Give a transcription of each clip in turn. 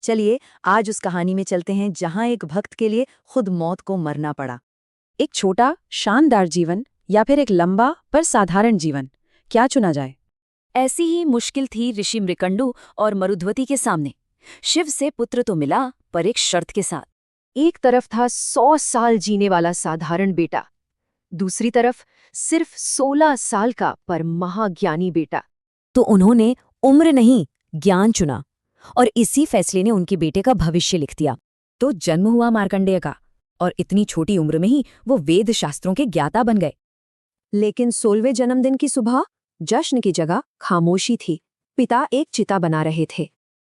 चलिए आज उस कहानी में चलते हैं जहां एक भक्त के लिए खुद मौत को मरना पड़ा। एक छोटा शानदार जीवन या फिर एक लंबा पर साधारण जीवन, क्या चुना जाए? ऐसी ही मुश्किल थी ऋषि मृकंडु और मरुध्वती के सामने। शिव से पुत्र तो मिला, पर एक शर्त के साथ। एक तरफ था 100 साल जीने वाला साधारण बेटा, दूसरी तरफ सिर्फ 16 साल का पर महाज्ञानी बेटा। तो उन्होंने उम्र नहीं, ज्ञान चुना, और इसी फैसले ने उनके बेटे का भविष्य लिख दिया। तो जन्म हुआ मार्कंडेय का, और इतनी छोटी उम्र में ही वो वेद शास्त्रों के ज्ञाता बन गए। लेकिन 16वें जन्मदिन की सुबह जश्न की जगह खामोशी थी। पिता एक चिता बना रहे थे।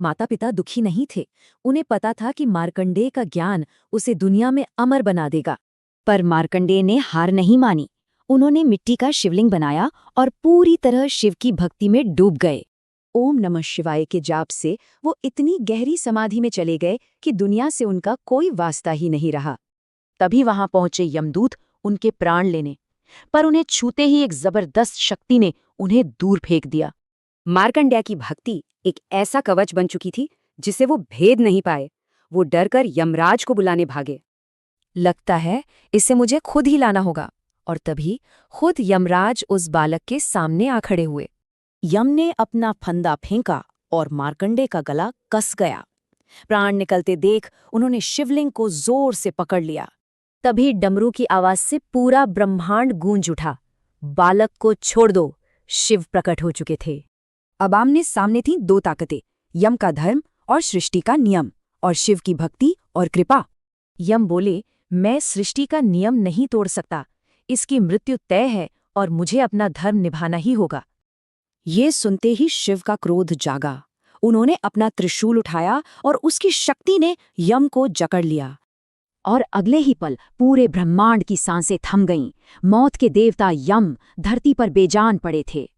माता पिता दुखी नहीं थे। उन्हें पता था कि मार्कंडेय का ज्ञान उसे दुनिया में अमर बना देगा। पर मार्कंडेय ने हार नहीं मानी। उन्होंने मिट्टी का शिवलिंग बनाया और पूरी तरह शिव की भक्ति में डूब गए। ओम नमः शिवाय के जाप से वो इतनी गहरी समाधि में चले गए कि दुनिया से उनका कोई वास्ता ही नहीं रहा। तभी वहां पहुंचे यमदूत उनके प्राण लेने, पर उन्हें छूते ही एक जबरदस्त शक्ति ने उन्हें दूर फेंक दिया। मार्कंडेय की भक्ति एक ऐसा कवच बन चुकी थी जिसे वो भेद नहीं पाए। वो डरकर यमराज को बुलाने भागे। लगता है इसे मुझे खुद ही लाना होगा। और तभी खुद यमराज उस बालक के सामने आ खड़े हुए। यम ने अपना फंदा फेंका और मार्कंडेय का गला कस गया। प्राण निकलते देख उन्होंने शिवलिंग को जोर से पकड़ लिया। तभी डमरू की आवाज से पूरा ब्रह्मांड गूंज उठा। बालक को छोड़ दो, शिव प्रकट हो चुके थे। अब आमने सामने थी दो ताकतें, यम का धर्म और सृष्टि का नियम, और शिव की भक्ति और कृपा। यम बोले, मैं सृष्टि का नियम नहीं तोड़ सकता, इसकी मृत्यु तय है और मुझे अपना धर्म निभाना ही होगा। ये सुनते ही शिव का क्रोध जागा। उन्होंने अपना त्रिशूल उठाया और उसकी शक्ति ने यम को जकड़ लिया। और अगले ही पल पूरे ब्रह्मांड की सांसें थम गईं। मौत के देवता यम धरती पर बेजान पड़े थे।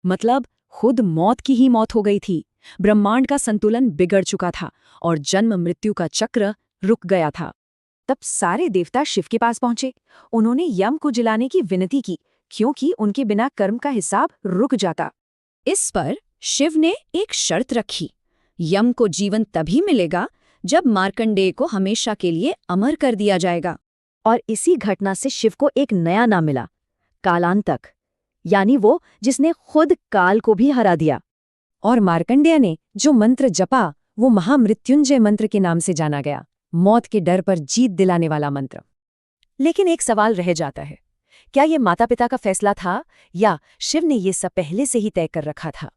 मतलब खुद मौत की ही मौत हो गई थी। ब्रह्मांड का संतुलन बिगड़ चुका था और जन्म मृत्यु का चक्र रुक गया था। तब सारे देवता शिव के पास पहुंचे। उन्होंने यम को जिलाने की विनती की, क्योंकि उनके बिना कर्म का हिसाब रुक जाता। इस पर शिव ने एक शर्त रखी। यम को जीवन तभी मिलेगा जब मार्कंडेय को हमेशा के लिए अमर कर दिया जाएगा। और इसी घटना से शिव को एक नया नाम मिला, कालांतक, यानी वो जिसने खुद काल को भी हरा दिया। और मार्कंडेय ने जो मंत्र जपा वो महामृत्युंजय मंत्र के नाम से जाना गया, मौत के डर पर जीत दिलाने वाला मंत्र। लेकिन एक सवाल रह जाता है, क्या ये माता पिता का फैसला था या शिव ने ये सब पहले से ही तय कर रखा था?